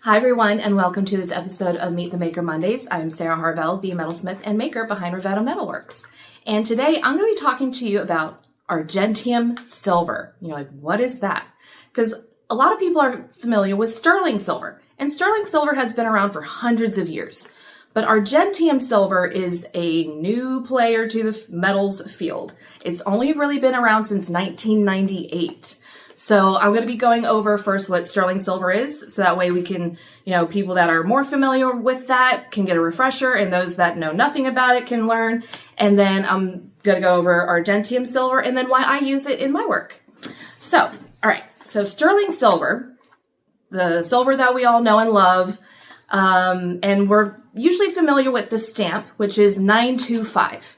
Hi everyone, and welcome to this episode of Meet the Maker Mondays. I'm Sarah Harvell, the metalsmith and maker behind Rivetto Metalworks. And today I'm going to be talking to you about Argentium silver. You're like, what is that? Because a lot of people are familiar with sterling silver, and sterling silver has been around for hundreds of years. But Argentium silver is a new player to the metals field. It's only really been around since 1998. So I'm going to be going over first what sterling silver is, so that way we can, people that are more familiar with that can get a refresher, and those that know nothing about it can learn. And then I'm going to go over Argentium silver and then why I use it in my work. So, all right. So sterling silver, the silver that we all know and love, and we're usually familiar with the stamp, which is 925.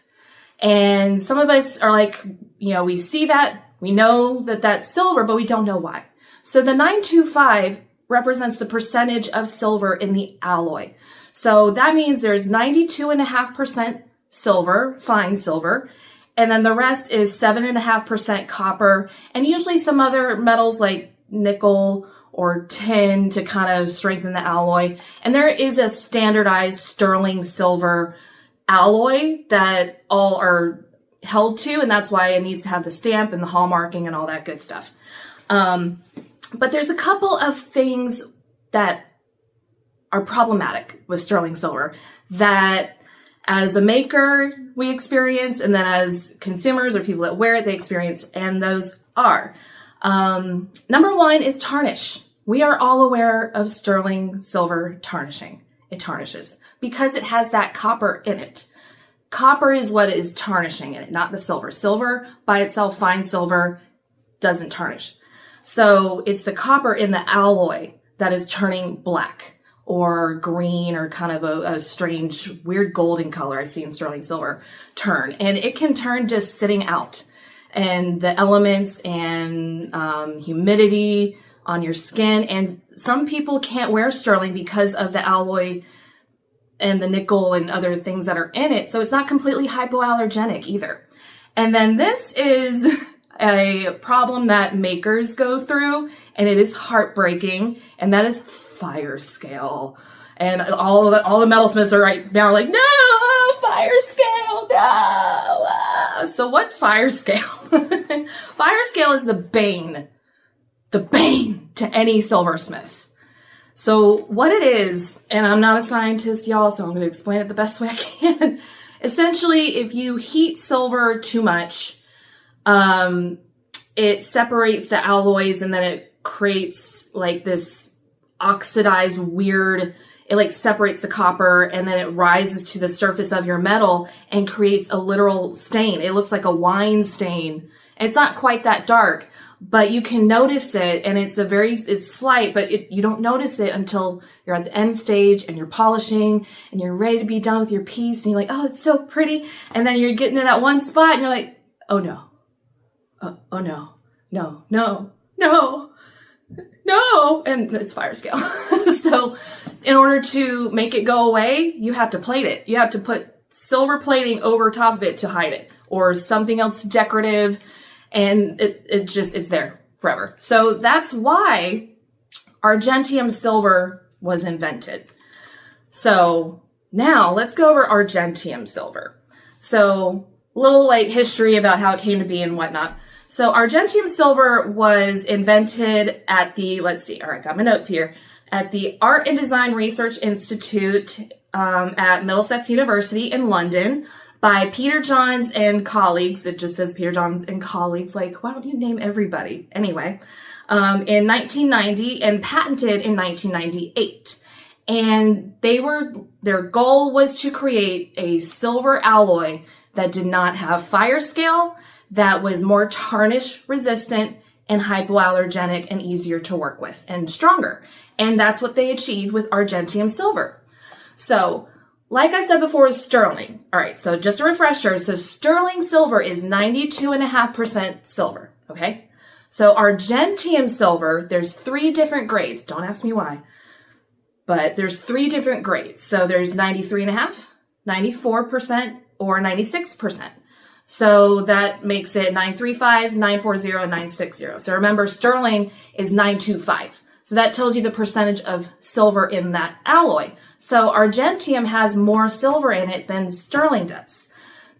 And some of us are like, we see that, we know that that's silver, but we don't know why. So the 925 represents the percentage of silver in the alloy. So that means there's 92.5% silver, fine silver, and then the rest is 7.5% copper, and usually some other metals like nickel or tin to kind of strengthen the alloy. And there is a standardized sterling silver alloy that all are held to, and that's why it needs to have the stamp and the hallmarking and all that good stuff. But there's a couple of things that are problematic with sterling silver that as a maker we experience, and then as consumers or people that wear it they experience, and those are number one is tarnish. We are all aware of sterling silver tarnishing. It tarnishes because it has that copper in it. Copper is what is tarnishing in it, not the silver. Silver by itself, fine silver, doesn't tarnish. So it's the copper in the alloy that is turning black or green or kind of a strange, weird golden color I've seen sterling silver turn. And it can turn just sitting out. And the elements and humidity on your skin. And some people can't wear sterling because of the alloy and the nickel and other things that are in it. So it's not completely hypoallergenic either. And then this is a problem that makers go through, and it is heartbreaking, and that is fire scale. And all the metalsmiths are right now like, no, fire scale, no. So what's fire scale? Fire scale is the bane to any silversmith. So what it is, and I'm not a scientist, y'all, so I'm going to explain it the best way I can. Essentially, if you heat silver too much, it separates the alloys, and then it creates like this oxidized weird, it like separates the copper, and then it rises to the surface of your metal and creates a literal stain. It looks like a wine stain. It's not quite that dark, but you can notice it, and it's slight, but you don't notice it until you're at the end stage and you're polishing and you're ready to be done with your piece, and you're like, oh, it's so pretty. And then you're getting to that one spot and you're like, oh no. Oh no. No. And it's fire scale. So in order to make it go away, you have to plate it. You have to put silver plating over top of it to hide it, or something else decorative. And it's there forever. So that's why Argentium silver was invented. So now let's go over Argentium silver. So a little history about how it came to be and whatnot. So Argentium silver was invented at the, got my notes here, at the Art and Design Research Institute at Middlesex University in London, by Peter Johns and colleagues. It just says Peter Johns and colleagues. Like, why don't you name everybody? Anyway, in 1990 and patented in 1998. And their goal was to create a silver alloy that did not have fire scale, that was more tarnish resistant and hypoallergenic and easier to work with and stronger. And that's what they achieved with Argentium silver. So, like I said before, is sterling. All right, so just a refresher. So sterling silver is 92.5% silver, okay? So Argentium silver, there's 3 different grades. Don't ask me why. But there's 3 different grades. So there's 93.5, 94%, or 96%. So that makes it 935, 940, and 960. So remember, sterling is 925. So So that tells you the percentage of silver in that alloy. So Argentium has more silver in it than sterling does,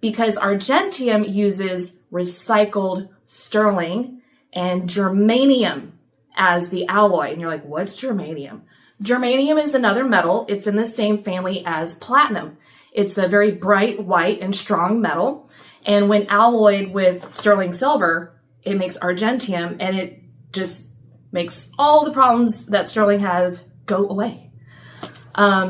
because Argentium uses recycled sterling and germanium as the alloy. And you're like, what's germanium? Germanium is another metal. It's in the same family as platinum. It's a very bright white and strong metal. And when alloyed with sterling silver, it makes Argentium, and it just makes all the problems that sterling have go away.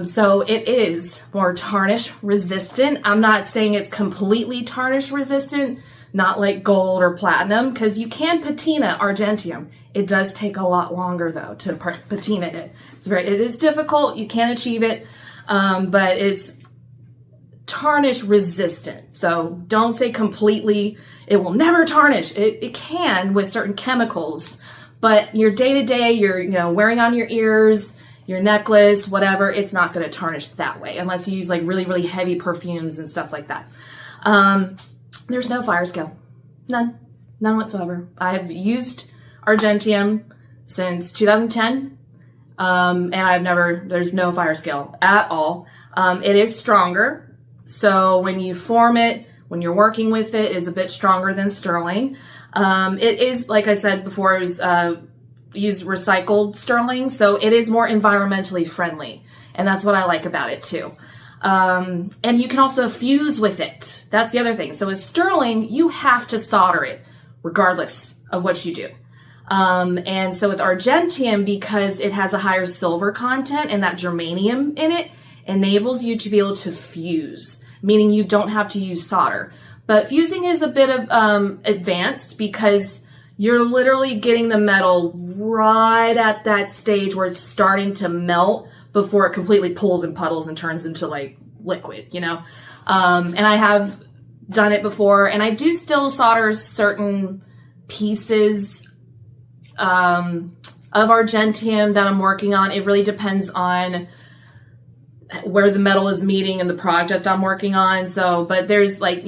So it is more tarnish resistant. I'm not saying it's completely tarnish resistant, not like gold or platinum, because you can patina Argentium. It does take a lot longer though to patina it. It is difficult. You can achieve it, but it's tarnish resistant. So don't say completely it will never tarnish. It can with certain chemicals, but your day-to-day, you're wearing on your ears, your necklace, whatever, it's not going to tarnish that way unless you use like really, really heavy perfumes and stuff like that. There's no fire scale. None whatsoever. I've used Argentium since 2010. And there's no fire scale at all. It is stronger. So when you form it, when you're working with it, is a bit stronger than sterling. It is, like I said before, use recycled sterling. So it is more environmentally friendly. And that's what I like about it too. And you can also fuse with it. That's the other thing. So with sterling, you have to solder it regardless of what you do. And so with Argentium, because it has a higher silver content and that germanium in it, enables you to be able to fuse, meaning you don't have to use solder. But fusing is a bit of advanced because you're literally getting the metal right at that stage where it's starting to melt before it completely pulls and puddles and turns into like liquid, and I have done it before, and I do still solder certain pieces of Argentium that I'm working on. It really depends on where the metal is meeting in the project I'm working on. So, but there's like,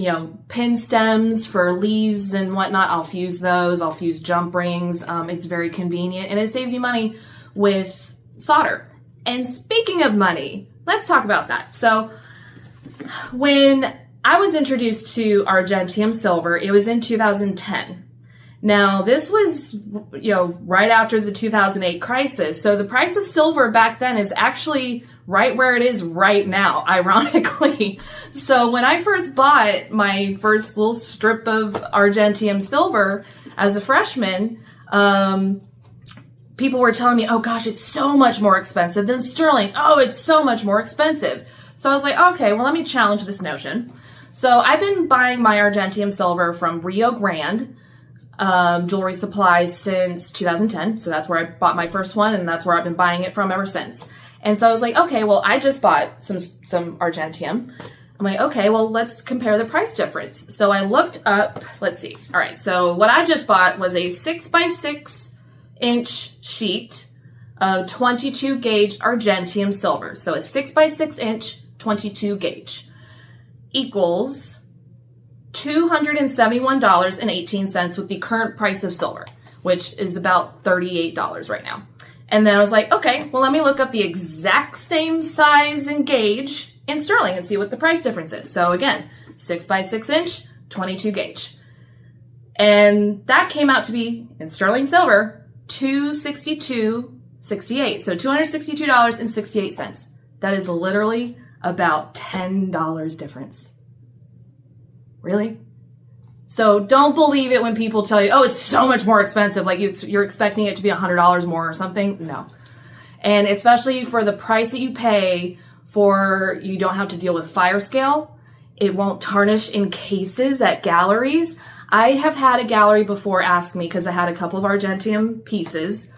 pin stems for leaves and whatnot. I'll fuse those. I'll fuse jump rings. It's very convenient and it saves you money with solder. And speaking of money, let's talk about that. So when I was introduced to Argentium silver, it was in 2010. Now, this was, right after the 2008 crisis. So the price of silver back then is actually right where it is right now, ironically. So when I first bought my first little strip of Argentium silver as a freshman, people were telling me, oh gosh, it's so much more expensive than sterling. Oh, it's so much more expensive. So I was like, okay, well, let me challenge this notion. So I've been buying my Argentium silver from Rio Grande jewelry supplies since 2010. So that's where I bought my first one, and that's where I've been buying it from ever since. And so I was like, okay, well, I just bought some Argentium. I'm like, okay, well, let's compare the price difference. So I looked up, let's see. All right, so what I just bought was a 6x6 inch sheet of 22 gauge Argentium silver. So a 6x6 inch, 22 gauge equals $271.18 with the current price of silver, which is about $38 right now. And then I was like, okay, well, let me look up the exact same size and gauge in sterling and see what the price difference is. So again, 6x6 inch, 22 gauge. And that came out to be, in sterling silver, $262.68. So $262.68. That is literally about $10 difference. Really? So don't believe it when people tell you, oh, it's so much more expensive. Like you're expecting it to be $100 more or something. No. And especially for the price that you pay for, you don't have to deal with fire scale. It won't tarnish in cases at galleries. I have had a gallery before ask me, because I had a couple of Argentium pieces,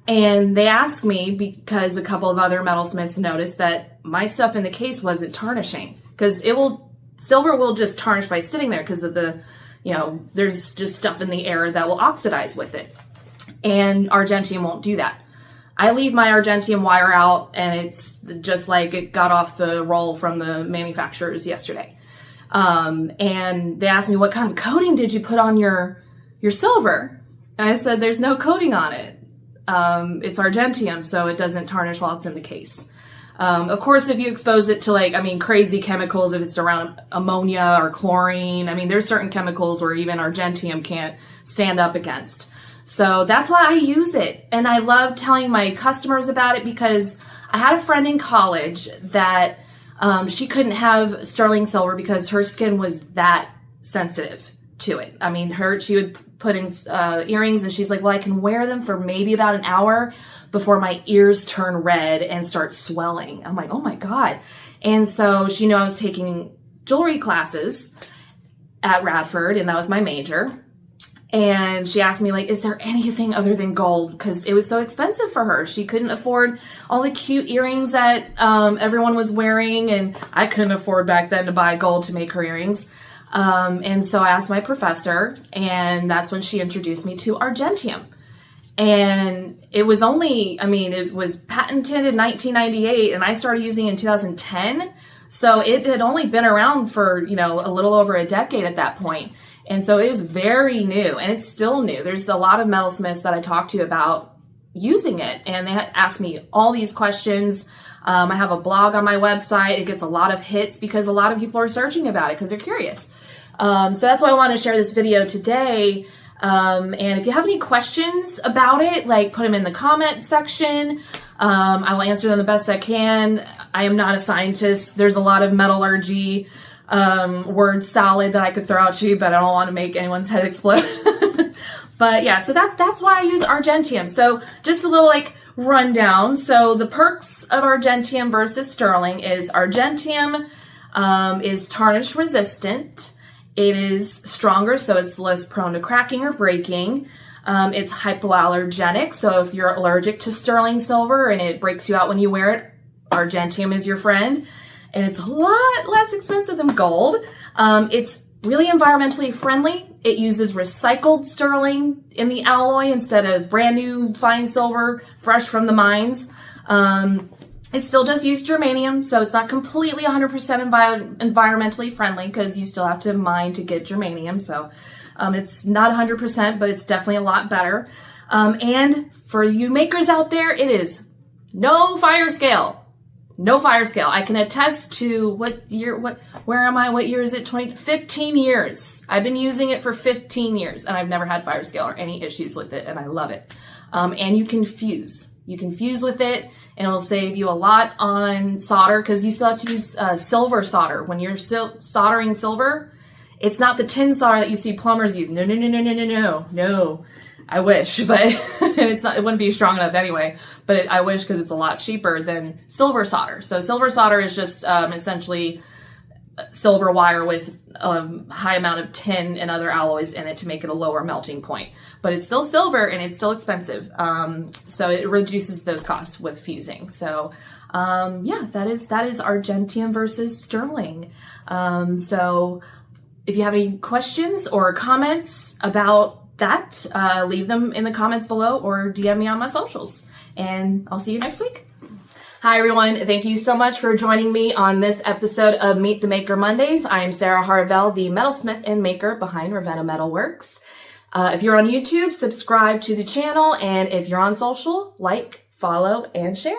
and they asked me because a couple of other metalsmiths noticed that my stuff in the case wasn't tarnishing, because silver will just tarnish by sitting there because of the, there's just stuff in the air that will oxidize with it. And Argentium won't do that. I leave my Argentium wire out and it's just like it got off the roll from the manufacturers yesterday. And they asked me, what kind of coating did you put on your silver? And I said, there's no coating on it. It's Argentium, so it doesn't tarnish while it's in the case. Of course, if you expose it to crazy chemicals, if it's around ammonia or chlorine, there's certain chemicals where even Argentium can't stand up against. So that's why I use it. And I love telling my customers about it because I had a friend in college that she couldn't have sterling silver because her skin was that sensitive to it. She would put in earrings and she's like, well, I can wear them for maybe about an hour before my ears turn red and start swelling. I'm like, oh my God. And so she knew I was taking jewelry classes at Radford, and that was my major. And she asked me, is there anything other than gold? Because it was so expensive for her. She couldn't afford all the cute earrings that everyone was wearing, and I couldn't afford back then to buy gold to make her earrings. And so I asked my professor, and that's when she introduced me to Argentium. And it was it was patented in 1998, and I started using it in 2010. So it had only been around for, a little over a decade at that point. And so it was very new, and it's still new. There's a lot of metalsmiths that I talked to about using it, and they asked me all these questions. I have a blog on my website. It gets a lot of hits because a lot of people are searching about it because they're curious. So that's why I want to share this video today. And if you have any questions about it, put them in the comment section. I will answer them the best I can. I am not a scientist. There's a lot of metallurgy word salad that I could throw out to you, but I don't want to make anyone's head explode. But yeah, so that's why I use Argentium. So just a little rundown. So the perks of Argentium versus sterling is Argentium is tarnish resistant. It is stronger, so it's less prone to cracking or breaking. It's hypoallergenic, so if you're allergic to sterling silver and it breaks you out when you wear it, Argentium is your friend. And it's a lot less expensive than gold. It's really environmentally friendly. It uses recycled sterling in the alloy instead of brand new fine silver, fresh from the mines. It still does use germanium, so it's not completely 100% environmentally friendly because you still have to mine to get germanium. So it's not 100%, but it's definitely a lot better. And for you makers out there, it is no fire scale. No fire scale. I can attest to what year is it? 15 years. I've been using it for 15 years and I've never had fire scale or any issues with it, and I love it. And you can fuse. You can fuse with it, and it'll save you a lot on solder because you still have to use silver solder. When you're soldering silver, it's not the tin solder that you see plumbers use. No. I wish, but it wouldn't be strong enough anyway. But I wish because it's a lot cheaper than silver solder. So silver solder is just essentially silver wire with a high amount of tin and other alloys in it to make it a lower melting point. But it's still silver and it's still expensive. So it reduces those costs with fusing. So that is Argentium versus sterling. So if you have any questions or comments about that, leave them in the comments below or DM me on my socials, and I'll see you next week. Hi everyone, thank you so much for joining me on this episode of Meet the Maker Mondays. I am Sarah Harvell, the metalsmith and maker behind Ravenna Metalworks. If you're on YouTube, subscribe to the channel, and if you're on social, like, follow, and share.